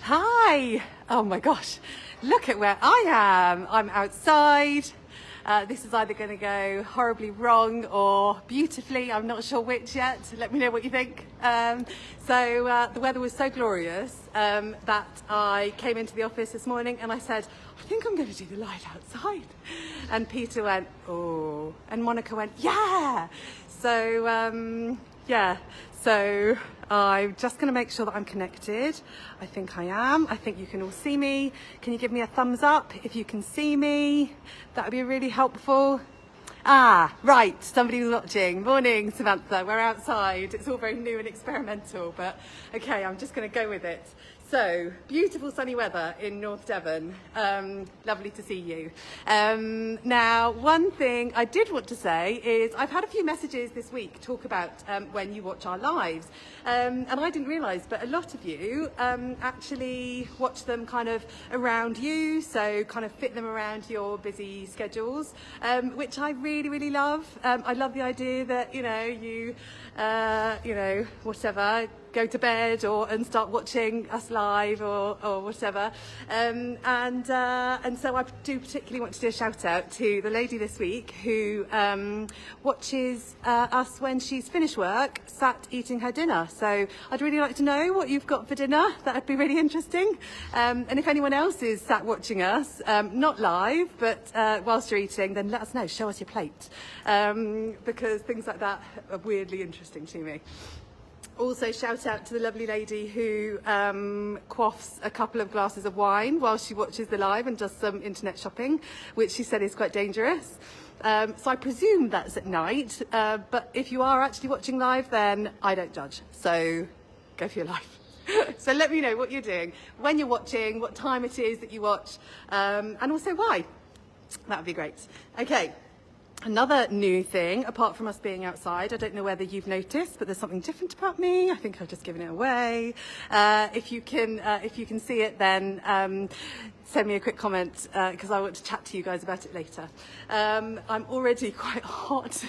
Hi! Oh my gosh, look at where I am. I'm outside. This is either going to go horribly wrong or beautifully. I'm not sure which yet. Let me know what you think. The weather was so glorious that I came into the office this morning and I said, I think I'm going to do the live outside. And Peter went, oh. And Monica went, yeah. So I'm just going to make sure that I'm connected. I think I am. I think you can all see me. Can you give me a thumbs up if you can see me? That would be really helpful. Right, somebody's watching. Morning, Samantha. We're outside. It's all very new and experimental, but okay, I'm just going to go with it. So, beautiful sunny weather in North Devon. Lovely to see you. Now, one thing I did want to say is I've had a few messages this week talk about when you watch our lives. And I didn't realise, but a lot of you actually watch them kind of around you, so kind of fit them around your busy schedules, which I really, really love. I love the idea that, whatever, go to bed and start watching us live or whatever. And so I do particularly want to do a shout out to the lady this week who watches us when she's finished work, sat eating her dinner. So I'd really like to know what you've got for dinner. That would be really interesting. And if anyone else is sat watching us, not live, but whilst you're eating, then let us know. Show us your plate. Because things like that are weirdly interesting to me. Also, shout out to the lovely lady who quaffs a couple of glasses of wine while she watches the live and does some internet shopping, which she said is quite dangerous. So I presume that's at night, but if you are actually watching live, then I don't judge. So go for your life. So let me know what you're doing, when you're watching, what time it is that you watch, and also why. That would be great. Okay. Another new thing, apart from us being outside, I don't know whether you've noticed, but there's something different about me. I think I've just given it away. If you can see it, then send me a quick comment because I want to chat to you guys about it later. I'm already quite hot.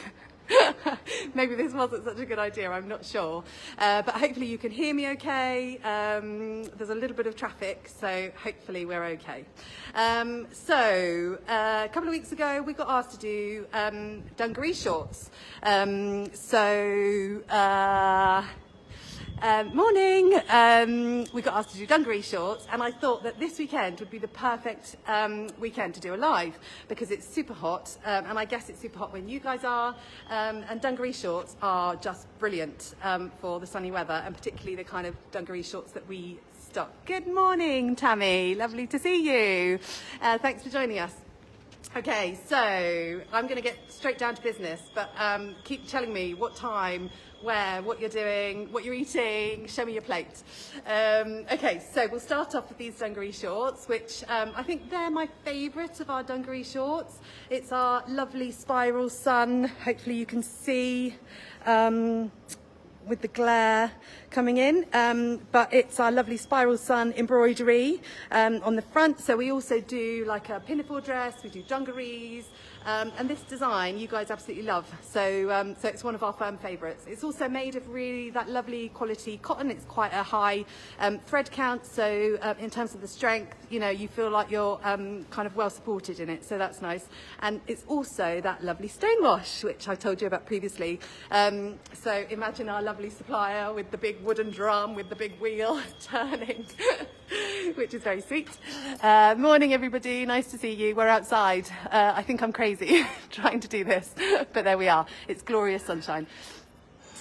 Maybe this wasn't such a good idea, I'm not sure. But hopefully you can hear me okay. There's a little bit of traffic, so hopefully we're okay. A couple of weeks ago we got asked to do dungaree shorts. Morning. We got asked to do dungaree shorts, and I thought that this weekend would be the perfect weekend to do a live because it's super hot, and I guess it's super hot when you guys are. And dungaree shorts are just brilliant for the sunny weather, and particularly the kind of dungaree shorts that we stock. Good morning, Tammy. Lovely to see you. Thanks for joining us. Okay, so I'm going to get straight down to business, but keep telling me what time, where, what you're doing, what you're eating. Show me your plate. Okay, so we'll start off with these dungaree shorts, which I think they're my favourite of our dungaree shorts. It's our lovely spiral sun. Hopefully you can see with the glare coming in, but it's our lovely spiral sun embroidery on the front. So we also do like a pinafore dress, we do dungarees, and this design you guys absolutely love. So it's one of our firm favourites. It's also made of really that lovely quality cotton. It's quite a high thread count, so in terms of the strength, you feel like you're kind of well supported in it, so that's nice. And it's also that lovely stone wash, which I told you about previously. So imagine our lovely supplier with the big wooden drum with the big wheel turning, which is very sweet. Morning everybody, nice to see you. We're outside. I think I'm crazy trying to do this, but there we are. It's glorious sunshine.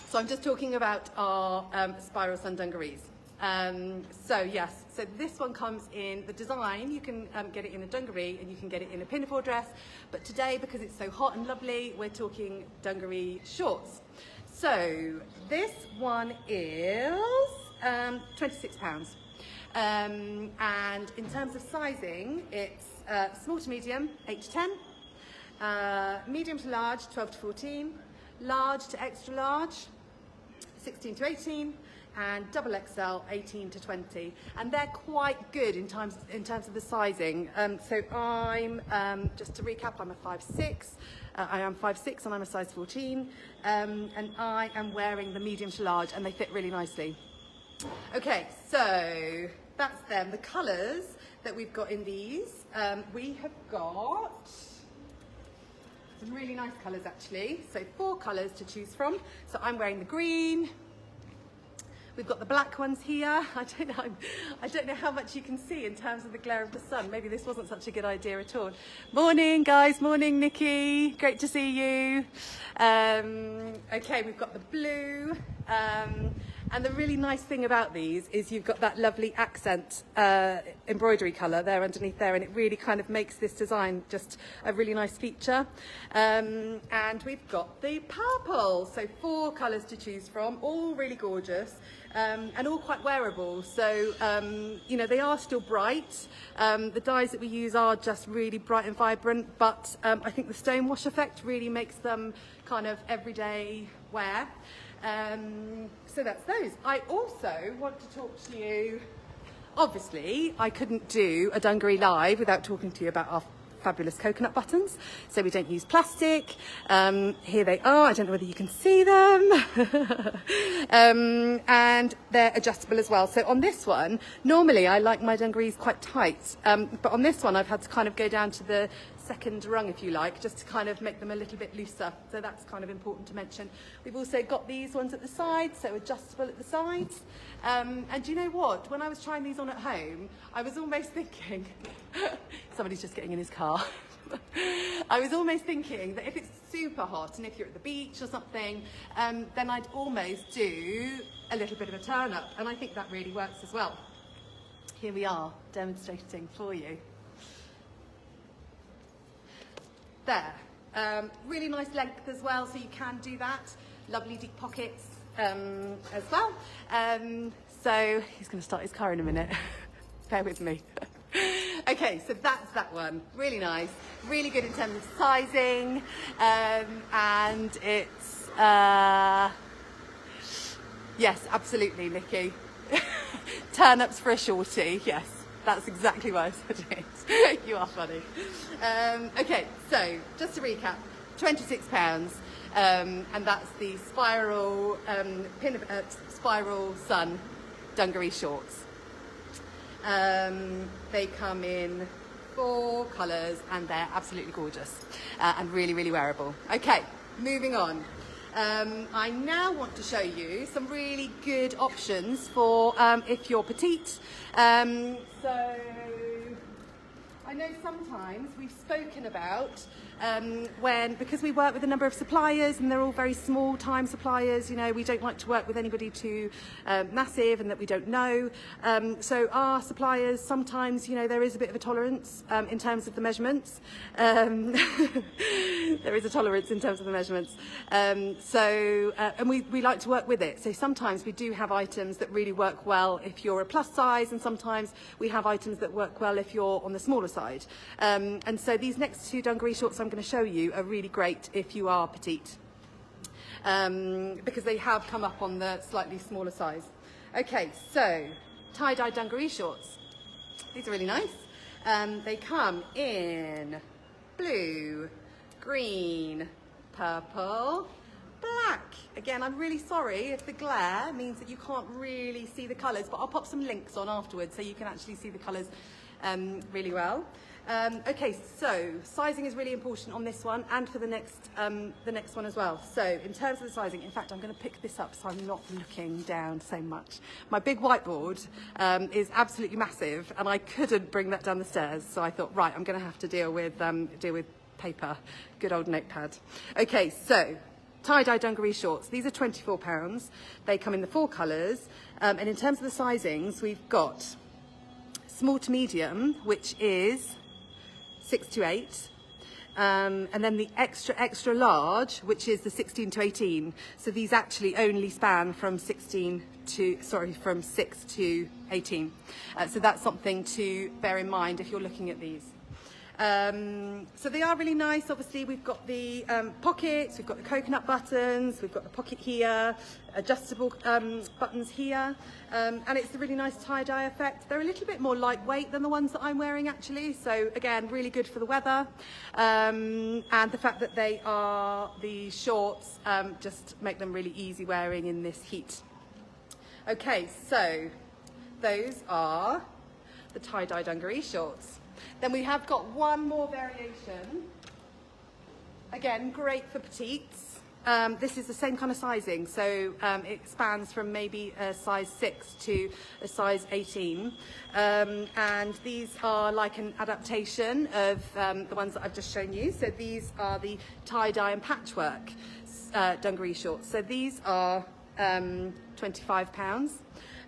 So I'm just talking about our spiral sun dungarees. So this one comes in the design. You can get it in a dungaree and you can get it in a pinafore dress, but today, because it's so hot and lovely, we're talking dungaree shorts. So this one is £26. And in terms of sizing, it's small to medium, 8 to 10, medium to large, 12 to 14, large to extra large, 16 to 18, and double XL, 18 to 20. And they're quite good in terms of the sizing. So I'm, just to recap, I'm a 5'6". I am 5'6" and I'm a size 14. And I am wearing the medium to large and they fit really nicely. Okay, so that's them. The colours that we've got in these, we have got some really nice colours actually. So 4 colours to choose from. So I'm wearing the green. We've got the black ones here. I don't know how much you can see in terms of the glare of the sun. Maybe this wasn't such a good idea at all. Morning, guys. Morning, Nikki. Great to see you. Okay, we've got the blue. And the really nice thing about these is you've got that lovely accent embroidery colour there underneath there, and it really kind of makes this design just a really nice feature. And we've got the purple, so 4 colours to choose from, all really gorgeous. And all quite wearable, so you know, they are still bright. The dyes that we use are just really bright and vibrant, but I think the stone wash effect really makes them kind of everyday wear. So that's those. I also want to talk to you, obviously I couldn't do a Dungaree live without talking to you about our fabulous coconut buttons. So we don't use plastic. Here they are. I don't know whether you can see them. And they're adjustable as well. So on this one, normally I like my dungarees quite tight, but on this one I've had to kind of go down to the second rung, if you like, just to kind of make them a little bit looser. So that's kind of important to mention. We've also got these ones at the sides, so adjustable at the sides. And do you know what? When I was trying these on at home, I was almost thinking, somebody's just getting in his car. I was almost thinking that if it's super hot and if you're at the beach or something, then I'd almost do a little bit of a turn up. And I think that really works as well. Here we are demonstrating for you. There, really nice length as well, so you can do that. Lovely deep pockets as well. So he's going to start his car in a minute. Bear with me. Okay, so that's that one. Really nice, really good in terms of sizing, and it's yes, absolutely, Nikki. Turn-ups for a shorty, yes. That's exactly why I said it. You are funny. Okay, so just to recap, £26, and that's the spiral spiral sun dungaree shorts. They come in 4 colours and they're absolutely gorgeous and really, really wearable. Okay, moving on. I now want to show you some really good options for if you're petite. So I know sometimes we've spoken about because we work with a number of suppliers and they're all very small time suppliers, you know, we don't like to work with anybody too massive and that we don't know. So our suppliers, sometimes, you know, there is a bit of a tolerance in terms of the measurements. There is a tolerance in terms of the measurements. And we like to work with it. So sometimes we do have items that really work well if you're a plus size, and sometimes we have items that work well if you're on the smaller side. And so these next 2 dungaree shorts I'm going to show you are really great if you are petite, because they have come up on the slightly smaller size. Okay, so tie-dye dungaree shorts. These are really nice. They come in blue, green, purple, black. Again, I'm really sorry if the glare means that you can't really see the colours, but I'll pop some links on afterwards so you can actually see the colours really well. Okay, so sizing is really important on this one and for the next one as well. So in terms of the sizing, in fact, I'm going to pick this up so I'm not looking down so much. My big whiteboard is absolutely massive and I couldn't bring that down the stairs, so I thought, right, I'm going to have to deal with paper, good old notepad. Okay, so tie-dye dungaree shorts. These are £24. They come in the 4 colours, and in terms of the sizings, we've got small to medium, which is 6 to 8, and then the extra large, which is the 16 to 18. So these actually only span from 6 to 18. So that's something to bear in mind if you're looking at these. So they are really nice. Obviously we've got the pockets, we've got the coconut buttons, we've got the pocket here, adjustable buttons here, and it's a really nice tie-dye effect. They're a little bit more lightweight than the ones that I'm wearing actually, so again really good for the weather, and the fact that they are the shorts just make them really easy wearing in this heat. Okay, so those are the tie-dye dungaree shorts. Then we have got one more variation. Again, great for petites. This is the same kind of sizing, so it spans from maybe a size 6 to a size 18. And these are like an adaptation of the ones that I've just shown you. So these are the tie-dye and patchwork dungaree shorts. So these are £25.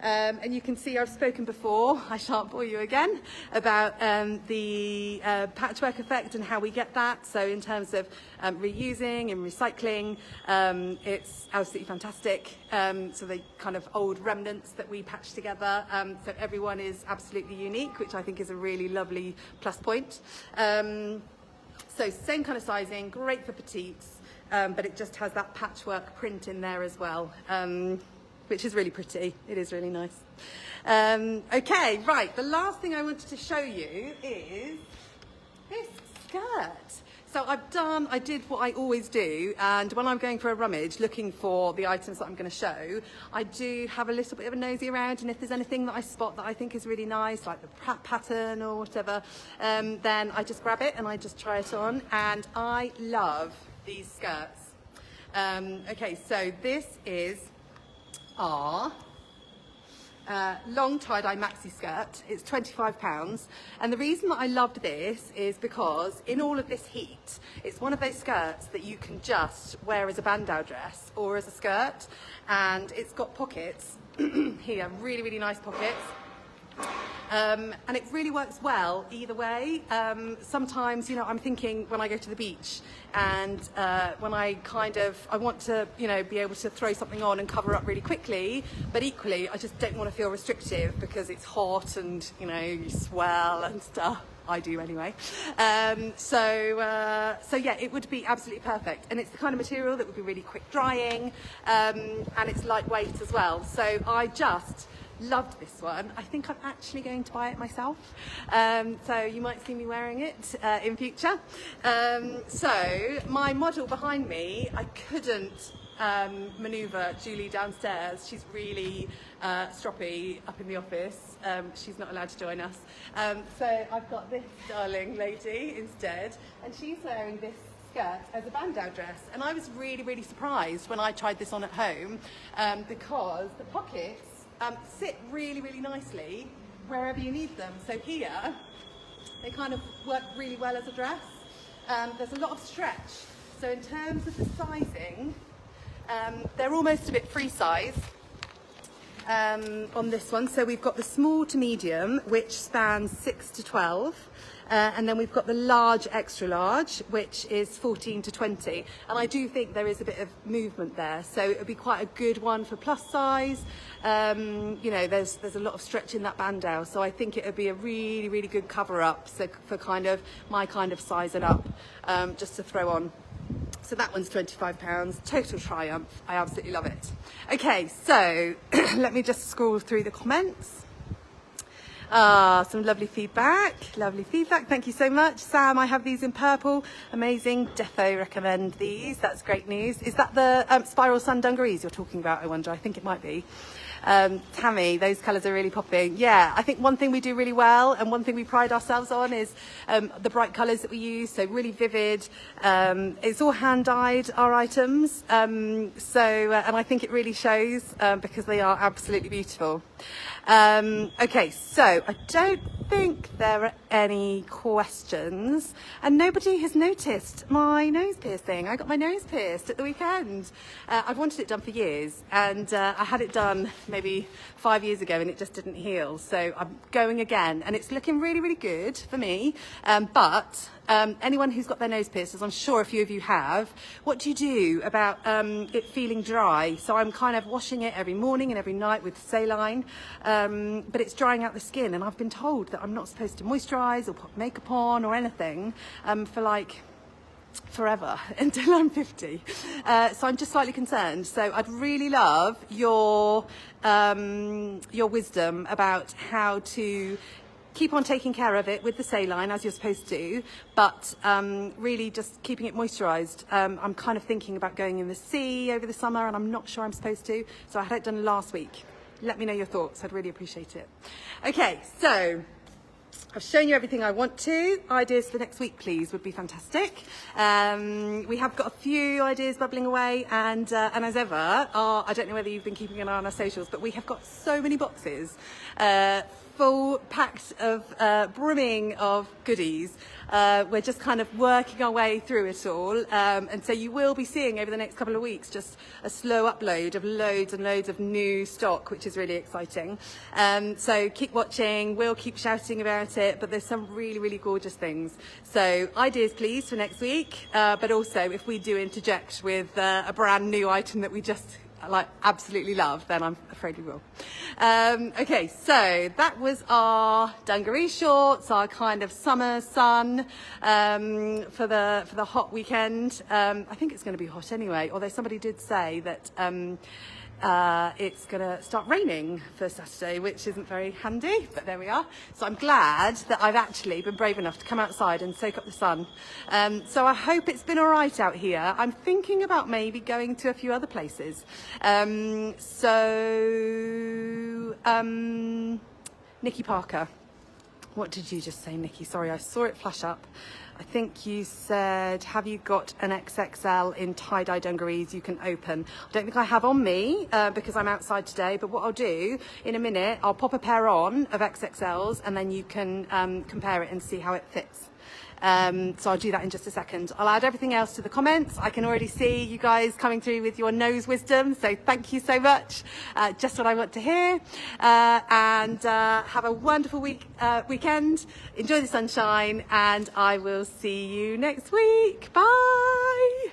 And you can see I've spoken before, I shan't bore you again, about the patchwork effect and how we get that. So in terms of reusing and recycling, it's absolutely fantastic. So the kind of old remnants that we patch together, so everyone is absolutely unique, which I think is a really lovely plus point. So same kind of sizing, great for petites, but it just has that patchwork print in there as well. Which is really pretty. It is really nice. Okay, right, the last thing I wanted to show you is this skirt. So I did what I always do, and when I'm going for a rummage looking for the items that I'm going to show, I do have a little bit of a nosy around, and if there's anything that I spot that I think is really nice, like the pattern or whatever, then I just grab it and I just try it on, and I love these skirts. Okay, so this is our long tie-dye maxi skirt. It's £25, and the reason that I loved this is because in all of this heat, it's one of those skirts that you can just wear as a bandeau dress or as a skirt, and it's got pockets here, really, really nice pockets. And it really works well either way. Sometimes, you know, I'm thinking when I go to the beach and when I want to, you know, be able to throw something on and cover up really quickly, but equally I just don't want to feel restrictive because it's hot and, you know, you swell and stuff. I do anyway. So yeah, it would be absolutely perfect. And it's the kind of material that would be really quick drying, and it's lightweight as well. So I just loved this one. I think I'm actually going to buy it myself. So you might see me wearing it in future. So my model behind me, I couldn't maneuver Julie downstairs. She's really stroppy up in the office. She's not allowed to join us. So I've got this darling lady instead, and she's wearing this skirt as a bandeau dress. And I was really, really surprised when I tried this on at home, because the pockets sit really, really nicely wherever you need them. So here, they kind of work really well as a dress. There's a lot of stretch. So in terms of the sizing, they're almost a bit free size on this one. So we've got the small to medium, which spans 6 to 12. And then we've got the large extra large, which is 14 to 20. And I do think there is a bit of movement there. So it would be quite a good one for plus size. You know, there's a lot of stretch in that bandeau. So I think it would be a really, really good cover up. So for kind of my kind of size and up, just to throw on. So that one's £25, total triumph. I absolutely love it. Okay, so let me just scroll through the comments. Some lovely feedback, thank you so much. Sam, I have these in purple, amazing, defo recommend these, that's great news. Is that the Spiral Sun dungarees you're talking about, I wonder? I think it might be. Tammy, those colours are really popping. Yeah, I think one thing we do really well and one thing we pride ourselves on is the bright colours that we use, so really vivid. It's all hand dyed, our items, and I think it really shows because they are absolutely beautiful. Okay, so I don't think there are any questions, and nobody has noticed my nose piercing. I got my nose pierced at the weekend. I've wanted it done for years, and I had it done maybe 5 years ago and it just didn't heal, so I'm going again and it's looking really, really good for me. But anyone who's got their nose pierced, as I'm sure a few of you have, what do you do about it feeling dry? So I'm kind of washing it every morning and every night with saline, but it's drying out the skin, and I've been told that I'm not supposed to moisturise or put makeup on or anything for like forever until I'm 50. So I'm just slightly concerned. So I'd really love your wisdom about how to keep on taking care of it with the saline as you're supposed to, but really just keeping it moisturised. I'm kind of thinking about going in the sea over the summer, and I'm not sure I'm supposed to, so I had it done last week. let me know your thoughts. I'd really appreciate it. Okay, so I've shown you everything I want to. Ideas for next week, please, would be fantastic. We have got a few ideas bubbling away, and as ever, I don't know whether you've been keeping an eye on our socials, but we have got so many boxes full, packed of, brimming of goodies. We're just kind of working our way through it all, and so you will be seeing over the next couple of weeks just a slow upload of loads and loads of new stock, which is really exciting. So keep watching, we'll keep shouting about it, but there's some really, really gorgeous things. So ideas please for next week, but also if we do interject with a brand new item that we just absolutely love, then I'm afraid we will. Okay, so that was our dungaree shorts, our kind of summer sun for the hot weekend. I think it's going to be hot anyway, although somebody did say that it's going to start raining for Saturday, which isn't very handy, but there we are. So I'm glad that I've actually been brave enough to come outside and soak up the sun. So I hope it's been all right out here. I'm thinking about maybe going to a few other places. Nikki Parker. What did you just say, Nikki? Sorry, I saw it flash up. I think you said, have you got an XXL in tie-dye dungarees you can open? I don't think I have on me because I'm outside today, but what I'll do in a minute, I'll pop a pair on of XXLs and then you can compare it and see how it fits. So I'll do that in just a second. I'll add everything else to the comments. I can already see you guys coming through with your nose wisdom, so thank you so much. Just what I want to hear. And have a wonderful weekend. Enjoy the sunshine, and I will see you next week. Bye.